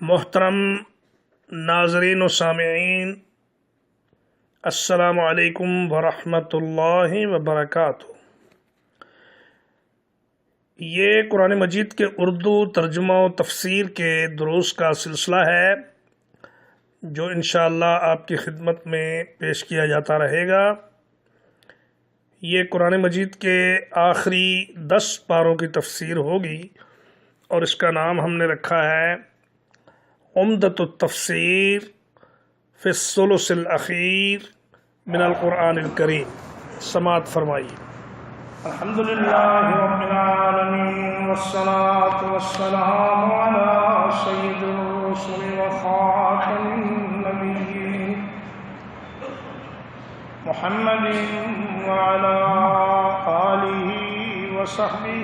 محترم ناظرین و سامعین، السلام علیکم ورحمۃ اللہ وبرکاتہ۔ یہ قرآن مجید کے اردو ترجمہ و تفسیر کے دروس کا سلسلہ ہے جو انشاءاللہ آپ کی خدمت میں پیش کیا جاتا رہے گا۔ یہ قرآن مجید کے آخری 10 پاروں کی تفسیر ہوگی اور اس کا نام ہم نے رکھا ہے عمدۃ التفسیر فی الثلث الاخیر من القرآن الکریم۔ سماعت فرمائیے۔ الحمدللہ رب العالمین والصلاة والسلام علی سید الرسل وخاتم النبیین محمد وعلی آلہ وصحبہ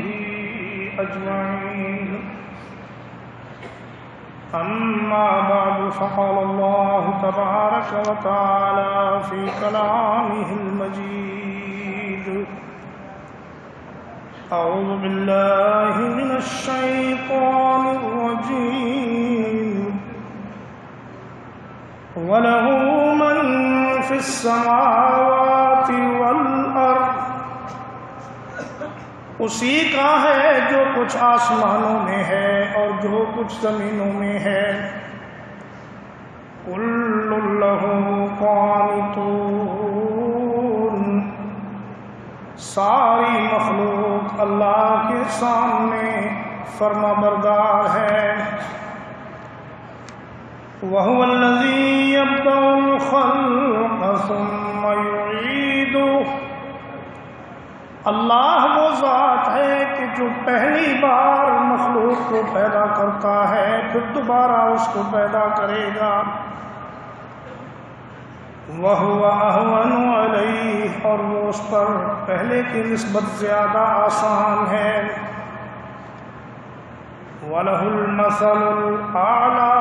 اجمعین۔ أما بعد فقال الله تبارك وتعالى في كلامه المجيد: أعوذ بالله من الشيطان الرجيم وله من في السماوات والأرض، اسی کا ہے جو کچھ آسمانوں میں ہے اور جو کچھ زمینوں میں ہے۔ کل لہ قانتون، ساری مخلوق اللہ کے سامنے فرما بردار ہے۔ وَهُوَ الَّذِي يَبْدَأُ الْخَلْقَ ثُمَّ يُعِيدُهُ، اللہ وہ ذات ہے کہ جو پہلی بار مخلوق کو پیدا کرتا ہے پھر دوبارہ اس کو پیدا کرے گا۔ وَهُوَ أَهْوَنُ عَلَيْهِ، اور وہ اس پر پہلے کی نسبت زیادہ آسان ہے۔ وَلَهُ الْمَثَلُ الْأَعْلَىٰ،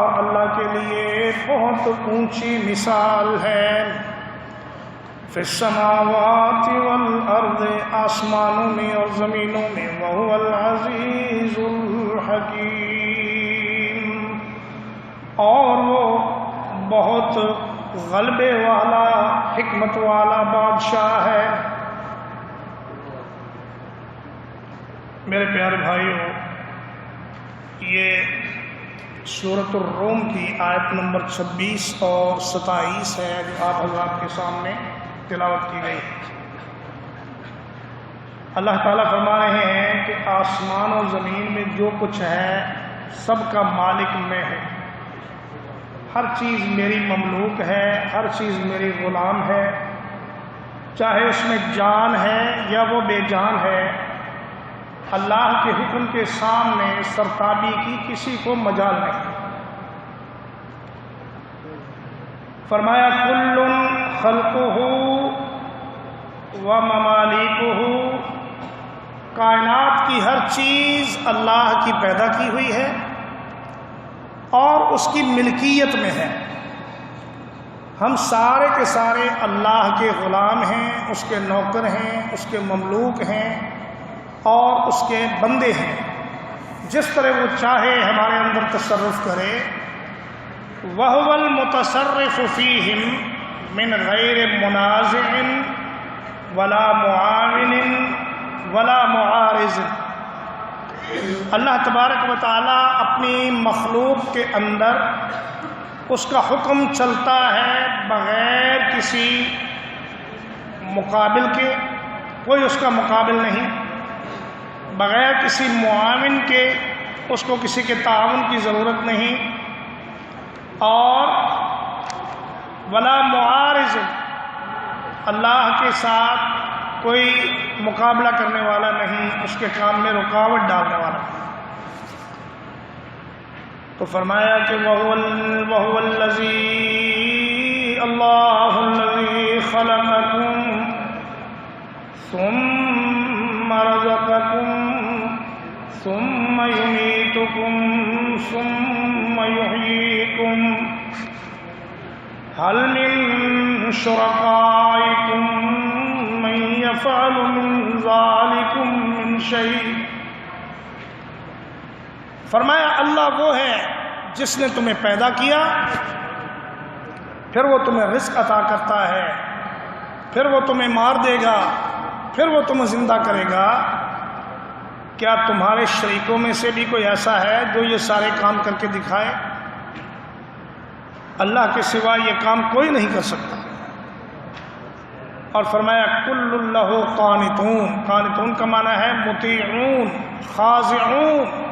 اور اللہ کے لیے بہت اونچی مثال ہے۔ فی السماوات والارض، آسمانوں میں اور زمینوں میں۔ وہو العزیز الحکیم، اور وہ بہت غلبے والا حکمت والا بادشاہ ہے۔ میرے پیارے بھائیوں، یہ سورۃ الروم کی آیت نمبر 26 اور 27 ہے جو آپ حضرات کے سامنے تلاوت کی گئی۔ اللہ تعالیٰ فرما رہے ہیں کہ آسمان و زمین میں جو کچھ ہے سب کا مالک میں ہوں، ہر چیز میری مملوک ہے، ہر چیز میری غلام ہے، چاہے اس میں جان ہے یا وہ بے جان ہے۔ اللہ کے حکم کے سامنے سرتابی کی کسی کو مجال نہیں۔ فرمایا کل خلقہ و ممالکہ، کائنات کی ہر چیز اللہ کی پیدا کی ہوئی ہے اور اس کی ملکیت میں ہے۔ ہم سارے کے سارے اللہ کے غلام ہیں، اس کے نوکر ہیں، اس کے مملوک ہیں اور اس کے بندے ہیں۔ جس طرح وہ چاہے ہمارے اندر تصرف کرے۔ وَهُوَ الْمُتَصَرِّفُ فِيهِمْ مِنْ غَيْرِ مُنَازِعٍ وَلَا مُعَاوِنٍ وَلَا مُعَارِضٍ، اللہ تبارک و تعالیٰ اپنی مخلوق کے اندر اس کا حکم چلتا ہے بغیر کسی مقابل کے، کوئی اس کا مقابل نہیں، بغیر کسی معاون کے، اس کو کسی کے تعاون کی ضرورت نہیں، اور ولا معارض، اللہ کے ساتھ کوئی مقابلہ کرنے والا نہیں، اس کے کام میں رکاوٹ ڈالنے والا نہیں۔ تو فرمایا کہ وَهُوَ الَّذِي، اللہ الَّذِي خَلَقَكُمْ ثُمَّ رَزَقَكُمْ ثُمَّ يُمِيتُكُمْ ثُمَّ يُحْيِيكُمْ، هل من شركائكم من يفعل من ذلكم من شيء، فرمایا اللہ وہ ہے جس نے تمہیں پیدا کیا، پھر وہ تمہیں رزق عطا کرتا ہے، پھر وہ تمہیں مار دے گا، پھر وہ تمہیں زندہ کرے گا، کیا تمہارے شریکوں میں سے بھی کوئی ایسا ہے جو یہ سارے کام کر کے دکھائے؟ اللہ کے سوا یہ کام کوئی نہیں کر سکتا۔ اور فرمایا کل اللہ قانتون، قانتون کا معنی ہے مطیعون خاضعون،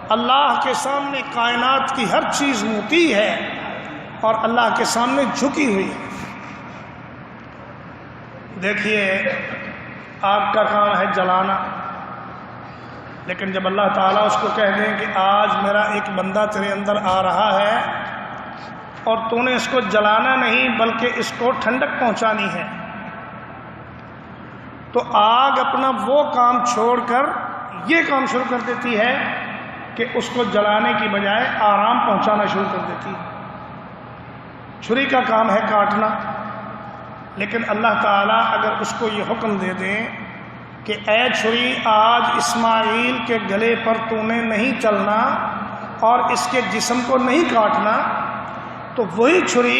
اللہ کے سامنے کائنات کی ہر چیز مطیع ہے اور اللہ کے سامنے جھکی ہوئی ہے۔ دیکھیے آگ کا کام ہے جلانا، لیکن جب اللہ تعالیٰ اس کو کہہ دیں کہ آج میرا ایک بندہ تیرے اندر آ رہا ہے اور تو نے اس کو جلانا نہیں بلکہ اس کو ٹھنڈک پہنچانی ہے، تو آگ اپنا وہ کام چھوڑ کر یہ کام شروع کر دیتی ہے کہ اس کو جلانے کی بجائے آرام پہنچانا شروع کر دیتی ہے۔ چھری کا کام ہے کاٹنا، لیکن اللہ تعالیٰ اگر اس کو یہ حکم دے دیں کہ اے چھری آج اسماعیل کے گلے پر تو نے نہیں چلنا اور اس کے جسم کو نہیں کاٹنا، تو وہی چھری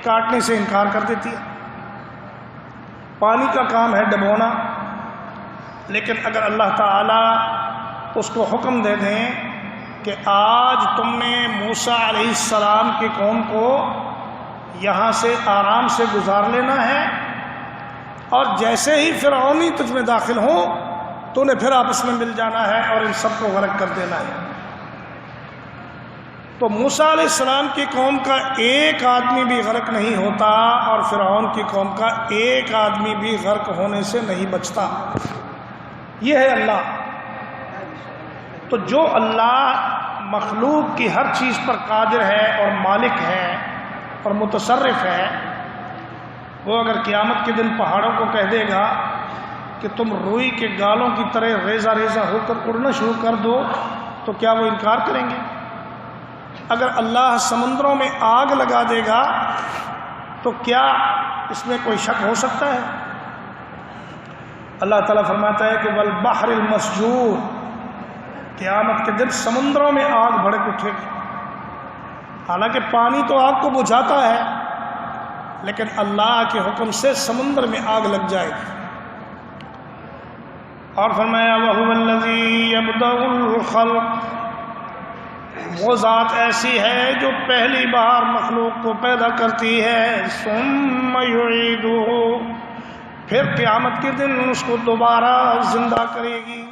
کاٹنے سے انکار کر دیتی ہے۔ پانی کا کام ہے ڈبونا، لیکن اگر اللہ تعالیٰ اس کو حکم دے دیں کہ آج تم نے موسیٰ علیہ السلام کی قوم کو یہاں سے آرام سے گزار لینا ہے اور جیسے ہی فرعونی تجھ میں داخل ہوں تو نے پھر آپس میں مل جانا ہے اور ان سب کو غرق کر دینا ہے، تو موسیٰ علیہ السلام کی قوم کا ایک آدمی بھی غرق نہیں ہوتا اور فرعون کی قوم کا ایک آدمی بھی غرق ہونے سے نہیں بچتا۔ یہ ہے اللہ۔ تو جو اللہ مخلوق کی ہر چیز پر قادر ہے اور مالک ہے اور متصرف ہے، وہ اگر قیامت کے دن پہاڑوں کو کہہ دے گا کہ تم روئی کے گالوں کی طرح ریزہ ریزہ ہو کر اڑنا شروع کر دو، تو کیا وہ انکار کریں گے؟ اگر اللہ سمندروں میں آگ لگا دے گا تو کیا اس میں کوئی شک ہو سکتا ہے؟ اللہ تعالیٰ فرماتا ہے کہ والبحر المسجور، قیامت کے دن سمندروں میں آگ بھڑک اٹھے گی۔ حالانکہ پانی تو آگ کو بجھاتا ہے، لیکن اللہ کے حکم سے سمندر میں آگ لگ جائے گی۔ اور فرمایا وَهُوَ الَّذِي يَبْدَأُ الْخَلْقَ، وہ ذات ایسی ہے جو پہلی بار مخلوق کو پیدا کرتی ہے، ثُمَّ يُعِيدُهُ، پھر قیامت کے دن اس کو دوبارہ زندہ کرے گی۔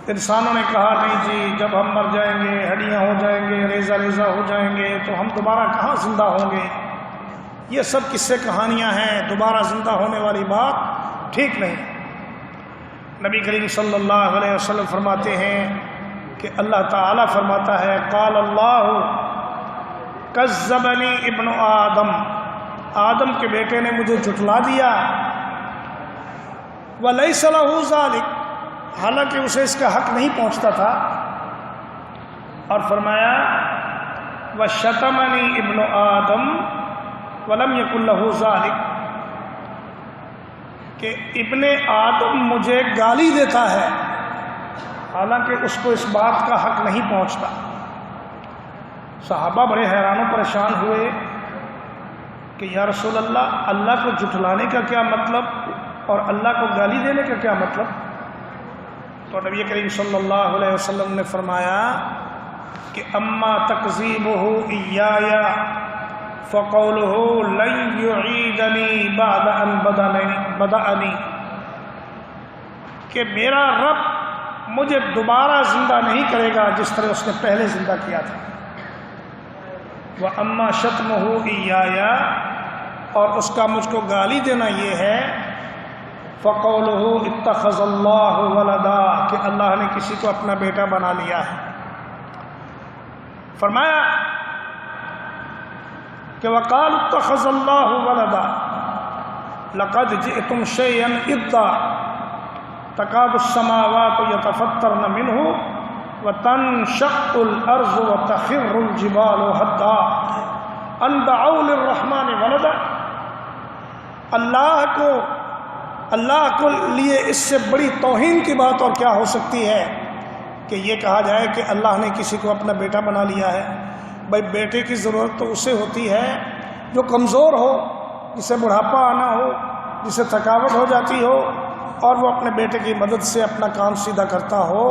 انسانوں نے کہا نہیں جی جب ہم مر جائیں گے، ہڈیاں ہو جائیں گے، ریزہ ریزہ ہو جائیں گے، تو ہم دوبارہ کہاں زندہ ہوں گے؟ یہ سب قصے کہانیاں ہیں، دوبارہ زندہ ہونے والی بات ٹھیک نہیں۔ نبی کریم صلی اللہ علیہ وسلم فرماتے ہیں کہ اللہ تعالیٰ فرماتا ہے قال اللہ کذبنی ابن آدم، آدم کے بیٹے نے مجھے جھٹلا دیا، ولیس لہ ذلک، حالانکہ اسے اس کا حق نہیں پہنچتا تھا۔ اور فرمایا وشتمنی ابن آدم ولم یکن لہ ذلک، کہ ابن آدم مجھے گالی دیتا ہے حالانکہ اس کو اس بات کا حق نہیں پہنچتا۔ صحابہ بڑے حیران و پریشان ہوئے کہ یا رسول اللہ، اللہ کو جھٹلانے کا کیا مطلب اور اللہ کو گالی دینے کا کیا مطلب؟ تو نبی کریم صلی اللہ علیہ وسلم نے فرمایا کہ اما تکذیبہ ایایا فقولہ لن یعیدنی بعد ان بدأنی، کہ میرا رب مجھے دوبارہ زندہ نہیں کرے گا جس طرح اس نے پہلے زندہ کیا تھا۔ وَأَمَّا شَتْمُهُ إِيَّايَ، اور اس کا مجھ کو گالی دینا یہ ہے فَقَوْلُهُ اتَّخَذَ اللَّهُ وَلَدًا، کہ اللہ نے کسی کو اپنا بیٹا بنا لیا ہے۔ فرمایا کہ وَقَالُ اتَّخَذَ اللَّهُ وَلَدًا لَقَدْ جِئْتُمْ شَيْئًا إِدًّا تکاد السماوات یتفطرن منہ وتنشق الارض وتخر الجبال هدا ان دعوا للرحمن ولدا، اللہ کو لیے اس سے بڑی توہین کی بات اور کیا ہو سکتی ہے کہ یہ کہا جائے کہ اللہ نے کسی کو اپنا بیٹا بنا لیا ہے۔ بھائی بیٹے کی ضرورت تو اسے ہوتی ہے جو کمزور ہو، جسے بڑھاپا آنا ہو، جسے تھکاوٹ ہو جاتی ہو، اور وہ اپنے بیٹے کی مدد سے اپنا کام سیدھا کرتا ہو۔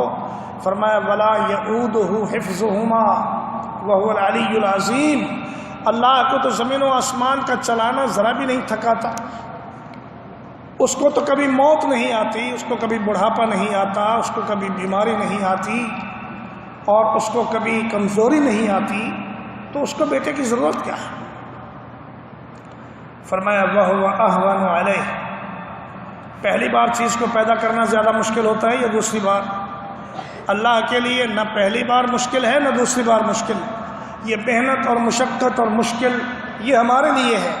فرمایا وَلَا يَئُودُهُ حِفْظُهُمَا وَهُوَ الْعَلِيُّ الْعَظِيمُ، اللہ کو تو زمین و آسمان کا چلانا ذرا بھی نہیں تھکاتا، اس کو تو کبھی موت نہیں آتی، اس کو کبھی بڑھاپا نہیں آتا، اس کو کبھی بیماری نہیں آتی، اور اس کو کبھی کمزوری نہیں آتی، تو اس کو بیٹے کی ضرورت کیا ہے؟ فرمایا وَهُوَ أَهْوَنُ عَلَيْهِ، پہلی بار چیز کو پیدا کرنا زیادہ مشکل ہوتا ہے یا دوسری بار؟ اللہ کے لیے نہ پہلی بار مشکل ہے نہ دوسری بار مشکل، یہ محنت اور مشقت اور مشکل یہ ہمارے لیے ہے۔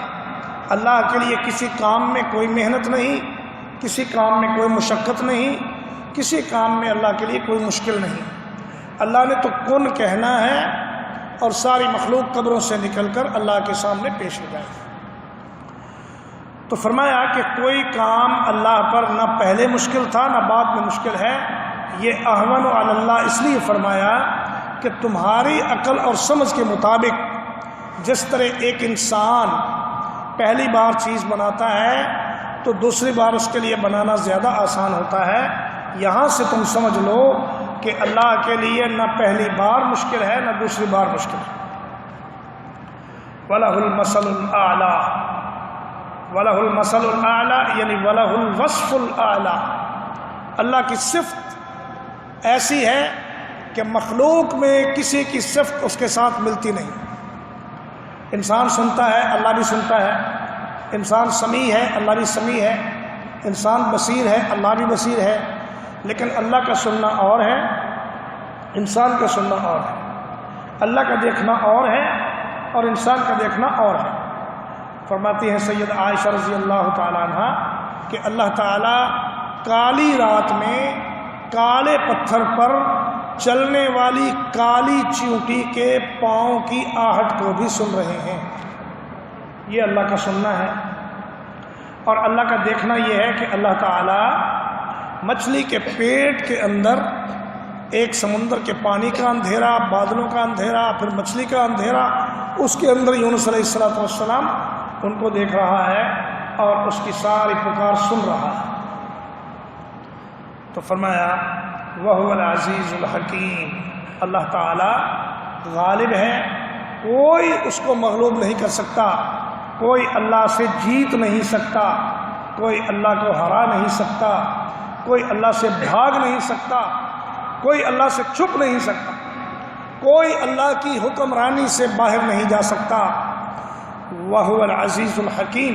اللہ کے لیے کسی کام میں کوئی محنت نہیں، کسی کام میں کوئی مشقت نہیں، کسی کام میں اللہ کے لیے کوئی مشکل نہیں۔ اللہ نے تو کن کہنا ہے اور ساری مخلوق قبروں سے نکل کر اللہ کے سامنے پیش ہو جائے۔ تو فرمایا کہ کوئی کام اللہ پر نہ پہلے مشکل تھا نہ بعد میں مشکل ہے۔ یہ اہون علی اللہ اس لیے فرمایا کہ تمہاری عقل اور سمجھ کے مطابق جس طرح ایک انسان پہلی بار چیز بناتا ہے تو دوسری بار اس کے لیے بنانا زیادہ آسان ہوتا ہے، یہاں سے تم سمجھ لو کہ اللہ کے لیے نہ پہلی بار مشکل ہے نہ دوسری بار مشکل ہے۔ وَلَهُ الْمَثَلُ الْأَعْلَىٰ، وَلَهُ الْمَثَلُ الْأَعْلَىٰ یعنی وَلَهُ الْوَصْفُ الْأَعْلَىٰ، اللہ کی صفت ایسی ہے کہ مخلوق میں کسی کی صفت اس کے ساتھ ملتی نہیں۔ انسان سنتا ہے اللہ بھی سنتا ہے، انسان سمیع ہے اللہ بھی سمیع ہے، انسان بصیر ہے اللہ بھی بصیر ہے، لیکن اللہ کا سننا اور ہے، انسان کا سننا اور ہے، اللہ کا دیکھنا اور ہے اور انسان کا دیکھنا اور ہے۔ فرماتی ہیں سید عائشہ رضی اللہ تعالیٰ عنہ کہ اللہ تعالیٰ کالی رات میں کالے پتھر پر چلنے والی کالی چیونٹی کے پاؤں کی آہٹ کو بھی سن رہے ہیں۔ یہ اللہ کا سننا ہے۔ اور اللہ کا دیکھنا یہ ہے کہ اللہ تعالیٰ مچھلی کے پیٹ کے اندر ایک سمندر کے پانی کا اندھیرا، بادلوں کا اندھیرا، پھر مچھلی کا اندھیرا، اس کے اندر یونس علیہ السلام ان کو دیکھ رہا ہے اور اس کی ساری پکار سن رہا ہے۔ تو فرمایا وَهُوَ الْعَزِيزُ الْحَكِيمُ، اللہ تعالیٰ غالب ہے، کوئی اس کو مغلوب نہیں کر سکتا، کوئی اللہ سے جیت نہیں سکتا، کوئی اللہ کو ہرا نہیں سکتا، کوئی اللہ سے بھاگ نہیں سکتا، کوئی اللہ سے چھپ نہیں سکتا، کوئی اللہ کی حکمرانی سے باہر نہیں جا سکتا۔ وَهُوَ الْعَزِيزُ الْحَكِيمُ،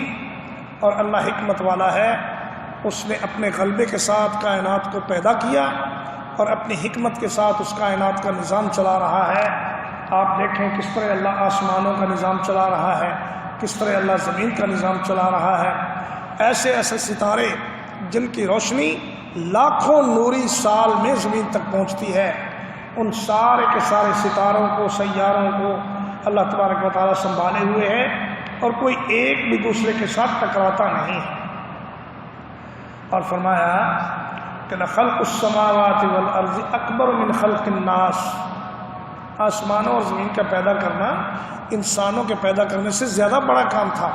اور اللہ حکمت والا ہے، اس نے اپنے غلبے کے ساتھ کائنات کو پیدا کیا اور اپنی حکمت کے ساتھ اس کائنات کا نظام چلا رہا ہے۔ آپ دیکھیں کس طرح اللہ آسمانوں کا نظام چلا رہا ہے، کس طرح اللہ زمین کا نظام چلا رہا ہے۔ ایسے ایسے ستارے جن کی روشنی لاکھوں نوری سال میں زمین تک پہنچتی ہے، ان سارے کے سارے ستاروں کو، سیاروں کو اللہ تبارک و تعالیٰ سنبھالے ہوئے ہے، اور کوئی ایک بھی دوسرے کے ساتھ ٹکراتا نہیں ہے۔ اور فرمایا کہ لَخَلْقُ السَّمَاوَاتِ وَالْأَرْضِ أَكْبَرُ مِنْ خَلْقِ النَّاسِ، آسمانوں اور زمین کا پیدا کرنا انسانوں کے پیدا کرنے سے زیادہ بڑا کام تھا۔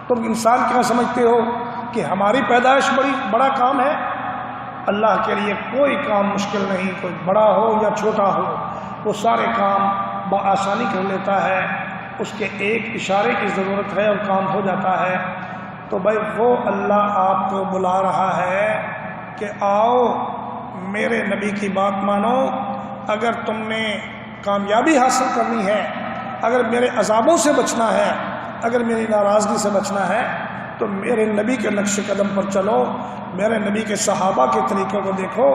تم انسان کیا سمجھتے ہو کہ ہماری پیدائش بڑا کام ہے؟ اللہ کے لیے کوئی کام مشکل نہیں، کوئی بڑا ہو یا چھوٹا ہو، وہ سارے کام بآسانی کر لیتا ہے، اس کے ایک اشارے کی ضرورت ہے اور کام ہو جاتا ہے۔ تو بھائی وہ اللہ آپ کو بلا رہا ہے کہ آؤ میرے نبی کی بات مانو، اگر تم نے کامیابی حاصل کرنی ہے، اگر میرے عذابوں سے بچنا ہے، اگر میری ناراضگی سے بچنا ہے، تو میرے نبی کے نقش قدم پر چلو، میرے نبی کے صحابہ کے طریقوں کو دیکھو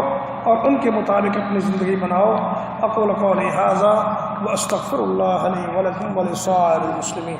اور ان کے مطابق اپنی زندگی بناؤ۔ اقول قولی ھذا واستغفر اللہ لی ولکم ولسائر المسلمین۔